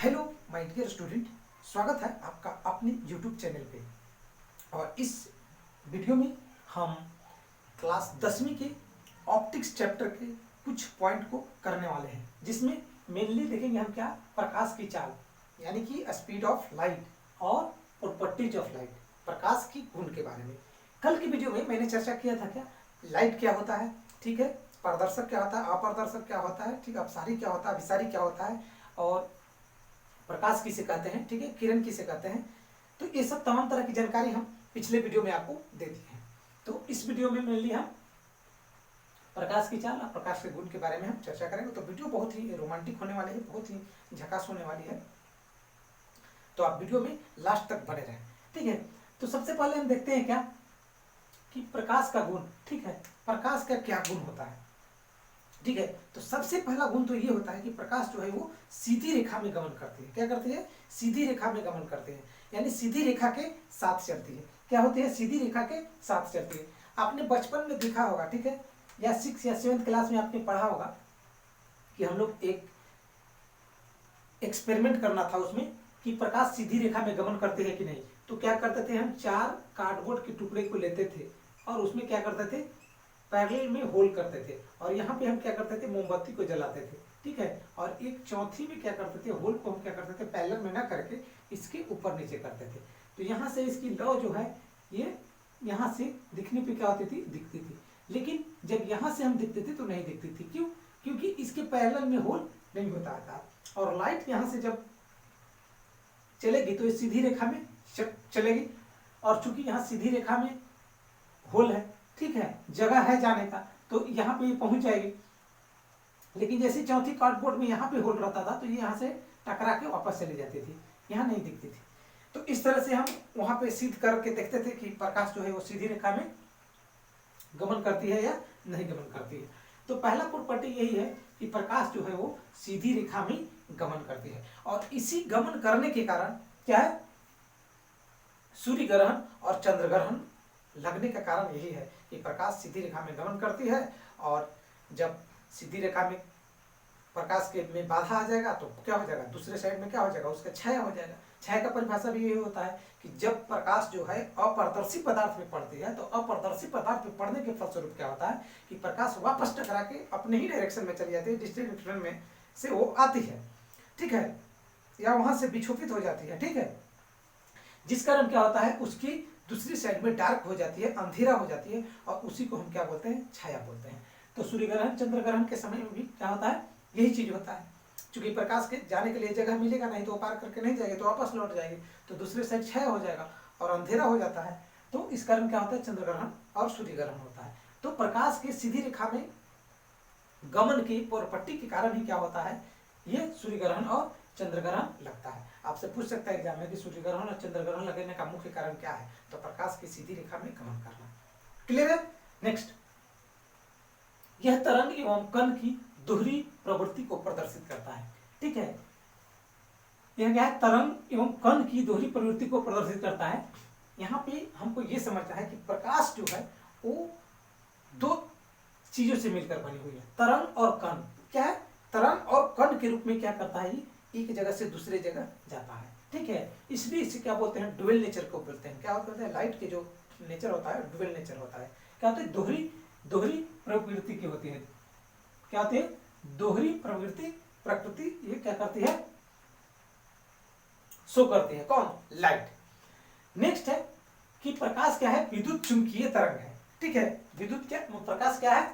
Hello my dear student, स्वागत है आपका अपने यूट्यूब चैनल पे। और इस वीडियो में हम क्लास 10वीं के ऑप्टिक्स चैप्टर के कुछ पॉइंट को करने वाले हैं, जिसमें मेनली देखेंगे हम क्या, प्रकाश की चाल यानी कि स्पीड ऑफ लाइट और प्रॉपर्टीज ऑफ लाइट, प्रकाश की गुण के बारे में। कल की वीडियो में मैंने चर्चा किया था क्या, लाइट क्या होता है, ठीक है, पारदर्शक क्या होता है, अपारदर्शक क्या होता है, ठीक है, अपसारी क्या होता है, अभिसारी क्या होता है, और प्रकाश किसे कहते हैं, ठीक है, किरण किसे कहते हैं। तो ये सब तमाम तरह की जानकारी हम पिछले वीडियो में आपको दे दी है। तो इस वीडियो में मेनली हम प्रकाश की चाल और प्रकाश के गुण के बारे में हम चर्चा करेंगे। तो वीडियो बहुत ही रोमांटिक होने वाली है, बहुत ही झकास होने वाली है, तो आप वीडियो में लास्ट तक बने रहें, ठीक है। तो सबसे पहले हम देखते हैं क्या कि प्रकाश का गुण, ठीक है, प्रकाश का क्या गुण होता है, ठीक है। तो सबसे पहला गुण तो ये होता है कि प्रकाश जो है वो सीधी रेखा में गमन करती है। क्या करती है? सीधी रेखा में गमन करती है, यानी सीधी रेखा के साथ चलती है। क्या होती है? सीधी रेखा के साथ चलती है। आपने बचपन में देखा होगा, ठीक है, या 6 या 7th क्लास में आपने पढ़ा होगा कि हम लोग एक एक्सपेरिमेंट करना था उसमें कि प्रकाश सीधी रेखा में गमन करते हैं कि नहीं। तो क्या करते थे, हम 4 कार्डबोर्ड के टुकड़े को लेते थे और उसमें क्या करते थे, पैरेलल में होल करते थे, और यहाँ पे हम क्या करते थे, मोमबत्ती को जलाते थे, ठीक है। और एक चौथी में क्या करते थे, होल को हम क्या करते थे, पैरेलल में ना करके इसके ऊपर नीचे करते थे। तो यहाँ से इसकी लौ जो है ये यहाँ से दिखने पे क्या होती थी, दिखती थी, लेकिन जब यहाँ से हम दिखते थे तो नहीं दिखती थी। क्यों? क्योंकि इसके पैरेलल में होल नहीं होता था, और लाइट यहाँ से जब चलेगी तो इस सीधी रेखा में चलेगी, और चूंकि यहाँ सीधी रेखा में होल है, ठीक है, जगह है जाने का, तो यहाँ पे ये पहुंच जाएगी। लेकिन जैसे चौथी कार्डबोर्ड में यहाँ पे होल रहता था तो ये यहाँ से टकरा के वापस चली जाती थी, यहाँ नहीं दिखती थी। तो इस तरह से हम वहां पे सिद्ध करके देखते थे कि प्रकाश जो है वो सीधी रेखा में गमन करती है या नहीं गमन करती है। तो पहला प्रॉपर्टी यही है कि प्रकाश जो है वो सीधी रेखा में गमन करती है, और इसी गमन करने के कारण क्या है, सूर्य ग्रहण और चंद्र ग्रहण लगने का कारण यही है कि प्रकाश सीधी रेखा में गमन करती है, और जब सीधी रेखा में प्रकाश के में बाधा आ जाएगा तो क्या हो जाएगा, दूसरे साइड में क्या हो जाएगा, उसका छाया हो जाएगा। छाया का परिभाषा भी यही होता है कि जब प्रकाश जो है अपारदर्शी पदार्थ में पड़ती है तो अपारदर्शी पदार्थ में पड़ने के फलस्वरूप क्या होता है कि प्रकाश वापस टकरा के अपने ही डायरेक्शन में चली जाती है, जिस डायरेक्शन में से वो आती है, ठीक है, या वहां से विक्षोभित हो जाती है, ठीक है, जिस कारण क्या होता है, उसकी दूसरी साइड में डार्क हो जाती है, अंधेरा हो जाती है, और उसी को हम क्या बोलते हैं, छाया बोलते हैं। तो सूर्य ग्रहण चंद्र ग्रहण के समय में भी क्या होता है, यही चीज होता है। चूंकि प्रकाश के जाने के लिए जगह मिलेगा नहीं, तो वो पार करके नहीं जाएगी, तो वापस लौट जाएगी, तो दूसरे साइड छाया हो जाएगा और अंधेरा हो जाता है। तो इस कारण क्या होता है, चंद्र ग्रहण और सूर्य ग्रहण होता है। तो प्रकाश की सीधी रेखा में गमन की प्रॉपर्टी के कारण ही क्या होता है, ये सूर्य ग्रहण और चंद्र ग्रहण लगता है। आपसे पूछ सकता है एग्जाम में कि सूर्य ग्रहण और चंद्र ग्रहण लगने का मुख्य कारण क्या है, तो प्रकाश की सीधी रेखा में गमन करना। क्लियर है? नेक्स्ट, यह तरंग एवं कण की दोहरी प्रवृत्ति को प्रदर्शित करता है, ठीक है। यह क्या है, तरंग एवं कण की दोहरी प्रवृत्ति को प्रदर्शित करता है। यहाँ पे हमको ये समझना है कि प्रकाश जो है वो 2 चीजों से मिलकर बनी हुई है, तरंग और कण। क्या है, तरंग और कण के रूप में क्या करता है, एक जगह से दूसरे जगह जाता है, ठीक है। इसलिए इसे क्या बोलते हैं, डुअल नेचर को बोलते हैं। क्या होता है, लाइट के जो नेचर होता है डुअल नेचर होता है। क्या होता है, दोहरी प्रवृत्ति की होती है। क्या होती है, दोहरी प्रकृति ये क्या करती है, शो करती है, कौन, लाइट। नेक्स्ट है कि प्रकाश क्या है, विद्युत चुंबकीय तरंग है, ठीक है। विद्युत क्या, प्रकाश क्या है,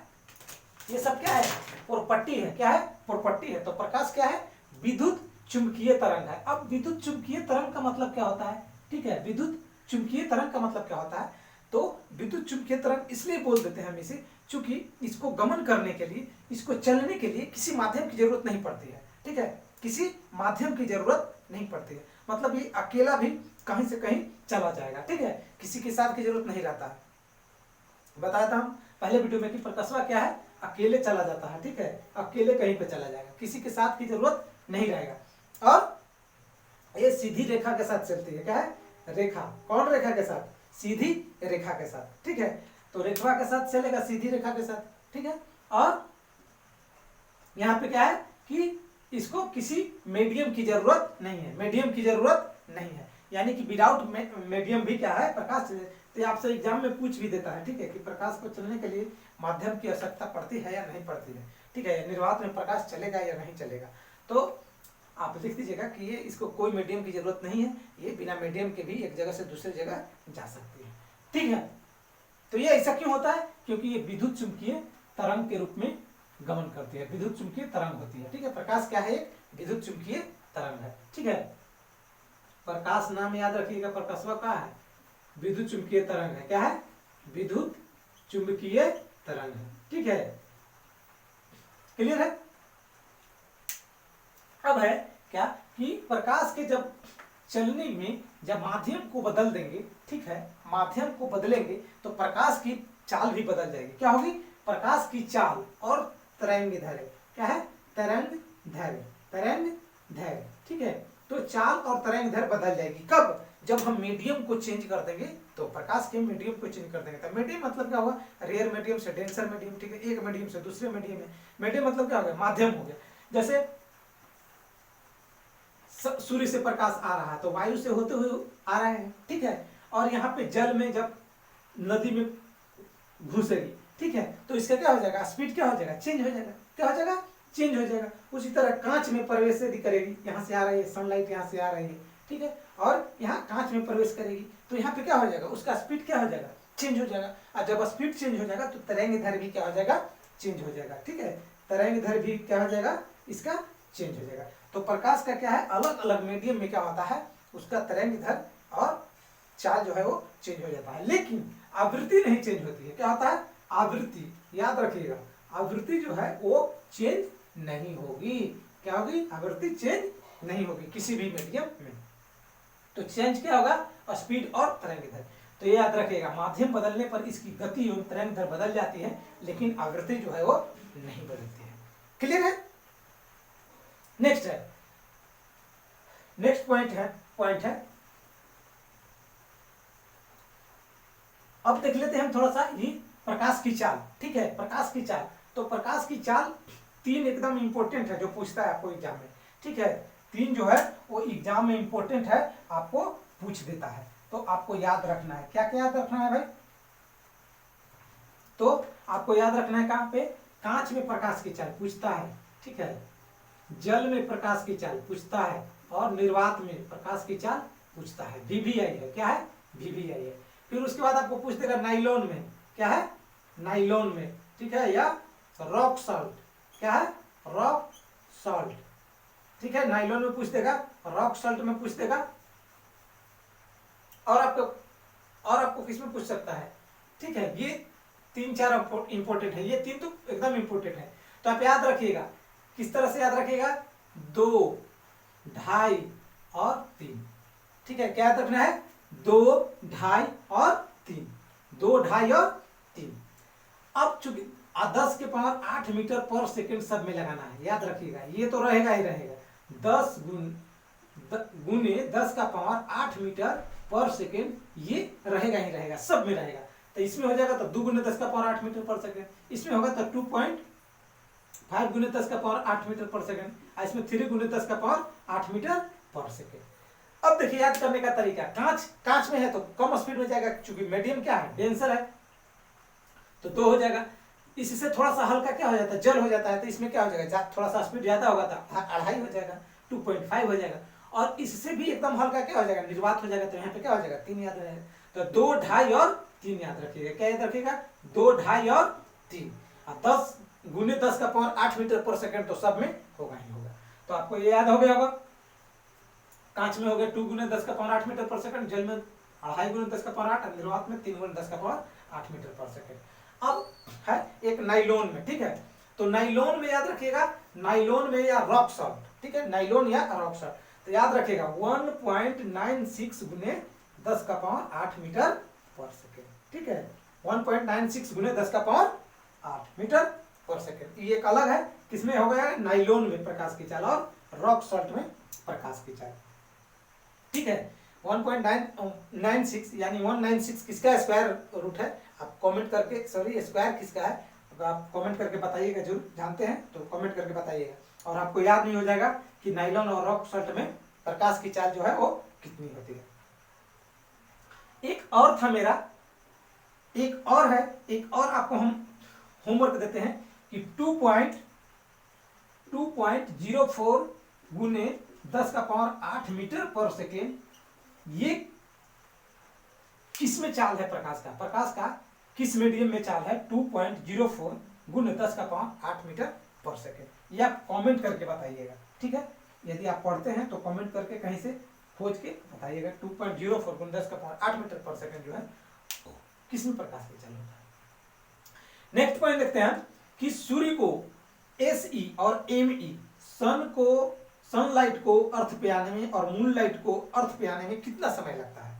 ये सब क्या है, प्रॉपर्टी है। क्या है, प्रॉपर्टी है। तो प्रकाश क्या है, विद्युत चुंबकीय तरंग है। अब विद्युत चुंबकीय तरंग का मतलब क्या होता है, ठीक है, विद्युत चुंबकीय तरंग का मतलब क्या होता है, तो विद्युत चुंबकीय तरंग इसलिए बोल देते हैं हम इसे, चूंकि इसको गमन करने के लिए, इसको चलने के लिए किसी माध्यम की जरूरत नहीं पड़ती है, ठीक है, किसी माध्यम की जरूरत नहीं पड़ती है। मतलब ये अकेला भी कहीं से कहीं चला जाएगा, ठीक है, किसी के साथ की जरूरत नहीं रहता है। बताया था हम पहले वीडियो में कि प्रकाशवा क्या है, अकेले चला जाता है, ठीक है, अकेले कहीं पे चला जाएगा, किसी के साथ की जरूरत नहीं रहेगा। और ये सीधी रेखा के साथ चलती है। क्या है, रेखा, कौन रेखा के साथ, सीधी रेखा के साथ, ठीक है। तो रेखा के साथ चलेगा, सीधी रेखा के साथ, ठीक है। और यहाँ पे क्या है कि इसको किसी मीडियम की जरूरत नहीं है, मीडियम की जरूरत नहीं है, यानी कि विदाउट मीडियम भी क्या है प्रकाश चले। तो आपसे एग्जाम में पूछ भी देता है, ठीक है, कि प्रकाश को चलने के लिए माध्यम की आवश्यकता पड़ती है या नहीं पड़ती है, ठीक है, निर्वात में प्रकाश चलेगा या नहीं चलेगा। तो आप लिख दीजिएगा कि ये इसको कोई मीडियम की जरूरत नहीं है, ये बिना मीडियम के भी एक जगह से दूसरी जगह जा सकती है, ठीक है। तो ये ऐसा क्यों होता है, क्योंकि ये विद्युत चुंबकीय तरंग के रूप में गमन करती है, विद्युत चुंबकीय तरंग होती है, ठीक है। प्रकाश क्या है, एक विद्युत चुंबकीय तरंग है, ठीक है। प्रकाश नाम याद रखिएगा, प्रकाशवा क्या है, विद्युत चुंबकीय तरंग है, क्या है, विद्युत चुंबकीय तरंग है, ठीक है, क्लियर है। अब है क्या कि प्रकाश के जब चलने में जब माध्यम को बदल देंगे, ठीक है, माध्यम को बदलेंगे तो प्रकाश की चाल भी बदल जाएगी, क्या होगी, प्रकाश की चाल और तरंग दैर्घ्य, क्या है, तरंग दैर्घ्य, तरंग दैर्घ्य, ठीक है। तो चाल और तरंग दैर्घ्य बदल जाएगी, कब, जब हम मीडियम को चेंज कर देंगे, तो प्रकाश के मीडियम को चेंज कर देंगे। तो मीडियम मतलब क्या हुआ, रेयर मीडियम से डेंसर मीडियम, ठीक है, एक मीडियम से दूसरे मीडियम में, मीडियम मतलब क्या हो गया, माध्यम हो गया। जैसे सूर्य से प्रकाश आ रहा है तो वायु से होते हुए आ रहा है, ठीक है, और यहाँ पे जल में जब नदी में घुसेगी, ठीक है, तो इसका क्या हो जाएगा, स्पीड क्या हो जाएगा, चेंज हो जाएगा, क्या हो जाएगा, चेंज हो जाएगा। उसी तरह कांच में प्रवेश यदि करेगी, यहाँ से आ रही है सनलाइट, यहाँ से आ रही है, ठीक है, और यहाँ कांच में प्रवेश करेगी तो यहाँ पे क्या हो जाएगा, उसका स्पीड क्या हो जाएगा, चेंज हो जाएगा। और जब स्पीड चेंज हो जाएगा तो तरंग दैर्घ्य भी क्या हो जाएगा, चेंज हो जाएगा, ठीक है, तरंग दैर्घ्य भी क्या हो जाएगा, इसका चेंज हो जाएगा। तो प्रकाश का क्या है, अलग अलग मीडियम में क्या होता है, उसका तरंग दैर्घ्य और चाल जो है वो चेंज हो जाता है, लेकिन आवृत्ति नहीं चेंज होती है। क्या होता है, आवृत्ति, याद रखिएगा, आवृत्ति जो है वो चेंज नहीं होगी, क्या होगी, आवृत्ति चेंज नहीं होगी किसी भी मीडियम में। तो चेंज क्या होगा, स्पीड और तरंग दैर्घ्य। तो ये याद रखिएगा, माध्यम बदलने पर इसकी गति एवं तरंग दैर्घ्य बदल जाती है, लेकिन आवृत्ति जो है वो नहीं बदलती है, क्लियर है। नेक्स्ट है, नेक्स्ट पॉइंट है अब देख लेते हैं हम थोड़ा सा ये प्रकाश की चाल, ठीक है, प्रकाश की चाल। तो प्रकाश की चाल तीन एकदम इंपॉर्टेंट है जो पूछता है आपको एग्जाम में, ठीक है, तीन जो है वो एग्जाम में इंपॉर्टेंट है, आपको पूछ देता है, तो आपको याद रखना है। क्या क्या याद रखना है भाई, तो आपको याद रखना है कहाँ पे, कांच में प्रकाश की चाल पूछता है, ठीक है, जल में प्रकाश की चाल पूछता है, और निर्वात में प्रकाश की चाल पूछता है, वीवीआई है, क्या है, वीवीआई है। फिर उसके बाद आपको पूछ देगा नाइलॉन में, क्या है, नाइलॉन में, ठीक है, या रॉक सॉल्ट, क्या है, रॉक सॉल्ट, ठीक है, नाइलॉन में पूछ देगा, रॉक सॉल्ट में पूछ देगा, और आपको किस में पूछ सकता है, ठीक है। ये तीन चार इंपॉर्टेंट है, ये तीन तो एकदम इंपॉर्टेंट है। तो आप याद रखिएगा, किस तरह से याद रखिएगा, 2, 2.5 और 3, ठीक है, क्या याद रखना है, 2, 2.5 और 3, 2, 2.5 और 3। अब चूंकि 10 के पावर 8 मीटर पर सेकंड सब में लगाना है, याद रखिएगा, ये तो रहेगा ही रहेगा, 10 गुने 10 का पावर 8 मीटर पर सेकंड, ये रहेगा ही रहेगा, सब में रहेगा। तो इसमें हो जाएगा तो 2 गुने 10 का पावर 8 मीटर पर सेकंड, इसमें होगा तो 2.5 गुने 10 का पावर 8 मीटर पर सेकंड, और इसमें 3 गुने 10 का पावर 8 मीटर पर सेकंड। अब देखिए याद करने का तरीका, कांच में है तो कम स्पीड में जाएगा, चूंकि मीडियम क्या है, डेंसर है, तो 2 हो जाएगा। इससे थोड़ा सा हल्का क्या हो जाता है, जल हो जाता है, तो इसमें क्या हो जाएगा, थोड़ा सा स्पीड ज्यादा होगा तो 2.5 हो जाएगा, 2.5 हो जाएगा। और इससे भी एकदम हल्का क्या हो जाएगा, निर्वात हो जाएगा, तो यहाँ पे क्या हो जाएगा, 3 याद रहेगा। तो 2, 2.5 और 3 याद रखिएगा, क्या याद रखिएगा, 2, 2.5 और 3, और 10 गुने 10 का पावर 8 मीटर पर सेकंड, तो सब में होगा ही होगा। तो आपको ये याद हो गया होगा, कांच में हो गया 2 गुने 10 का पावर 8 मीटर पर सेकंड, जल में 2.5 गुने 10 का पावर 8, निर्वात में 3 गुने 10 का पावर 8 मीटर पर सेकंड। अब है एक नाइलॉन में, ठीक है, तो नाइलॉन में याद रखिएगा, नाइलॉन में या रॉक सॉल्ट, ठीक है, नाइलॉन या रॉक सॉल्ट, तो याद रखिएगा 1.96 गुने 10 का पावर 8 मीटर पर सेकंड, ठीक है, 1.96 गुने 10 का पावर 8 मीटर पर सेकंड। ये एक अलग है, किसमें हो गया, नाइलॉन में प्रकाश की चाल और रॉक सॉल्ट में प्रकाश की चाल, ठीक है। 1.96 यानी 196 किसका स्क्वायर रूट है, आप कमेंट करके, सॉरी स्क्वायर किसका है, तो आप कमेंट करके बताइएगा, जरूर जानते हैं तो कमेंट करके बताइएगा। और आपको याद नहीं हो जाएगा कि नायलॉन और रॉक सॉल्ट में प्रकाश की चाल जो है वो कितनी होती है। एक और था मेरा, एक और है, एक और आपको हम होमवर्क देते हैं कि 2.04 गुने 10⁸ मीटर पर सेकेंड, ये किस में चाल है प्रकाश का किस मीडियम में चाल है 2.04 गुने 10⁸ मीटर पर सेकेंड, ये आप कमेंट करके बताइएगा, ठीक है। यदि आप पढ़ते हैं तो कमेंट करके कहीं से खोज के बताइएगा 2.04 गुने 10⁸ मीटर पर सेकेंड जो है किस में प्रकाश की चाल होता है। नेक्स्ट पॉइंट देखते हैं कि सूर्य को SE और ME सनलाइट को अर्थ पे आने में और मूनलाइट को अर्थ पे आने में कितना समय लगता है,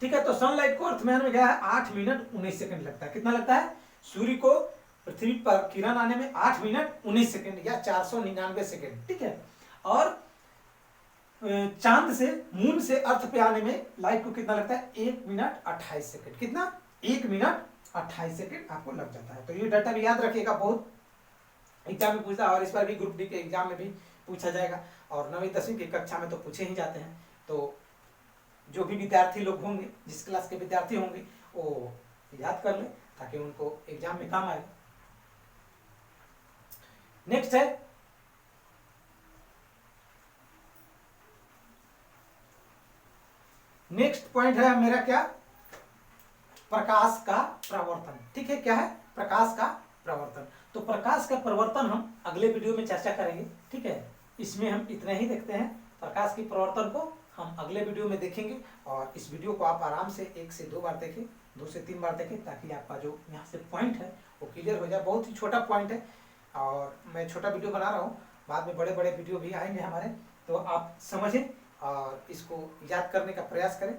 ठीक है। तो सनलाइट को अर्थ में आने में क्या है 8 मिनट 19 सेकंड लगता है। कितना लगता है? सूर्य को पृथ्वी पर किरण आने में 8 मिनट 19 सेकंड या 499 सेकंड, ठीक है। और चांद से मून से अर्थ पे आने में लाइट को कितना लगता है 1 मिनट 28 सेकंड। कितना? 1 मिनट 28 सेकंड आपको लग जाता है। तो ये डाटा भी याद रखिएगा, बहुत एग्जाम में पूछता है और इस बार भी ग्रुप डी के एग्जाम में भी पूछा जाएगा और 9वीं 10वीं की कक्षा में तो पूछे ही जाते हैं। तो जो भी विद्यार्थी लोग होंगे, जिस क्लास के विद्यार्थी होंगे, वो याद कर लें ताकि उनको एग्जाम में काम आए। नेक्स्ट है नेक्स्ट पॉइंट है मेरा क्या, प्रकाश का प्रवर्तन, ठीक है। क्या है? प्रकाश का प्रवर्तन। तो प्रकाश का प्रवर्तन हम अगले वीडियो में चर्चा करेंगे, ठीक है। इसमें हम इतना ही देखते हैं, प्रकाश की प्रवर्तन को हम अगले वीडियो में देखेंगे। और इस वीडियो को आप आराम से 1 से 2 बार देखें, 2 से 3 बार देखें, ताकि आपका जो यहाँ से पॉइंट है वो क्लियर हो जाए। बहुत ही छोटा पॉइंट है और मैं छोटा वीडियो बना रहा हूँ, बाद में बड़े बड़े वीडियो भी आएंगे हमारे, तो आप समझें और इसको याद करने का प्रयास करें,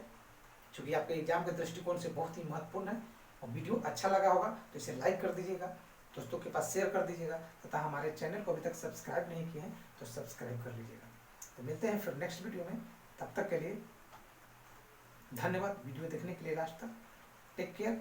क्योंकि आपके एग्जाम के दृष्टिकोण से बहुत ही महत्वपूर्ण है। और वीडियो अच्छा लगा होगा तो इसे लाइक कर दीजिएगा, दोस्तों के पास शेयर कर दीजिएगा, तथा हमारे चैनल को अभी तक सब्सक्राइब नहीं किए हैं तो सब्सक्राइब कर लीजिएगा। तो मिलते हैं फिर नेक्स्ट वीडियो में, तब तक के लिए धन्यवाद वीडियो देखने के लिए लास्ट तक। Take care.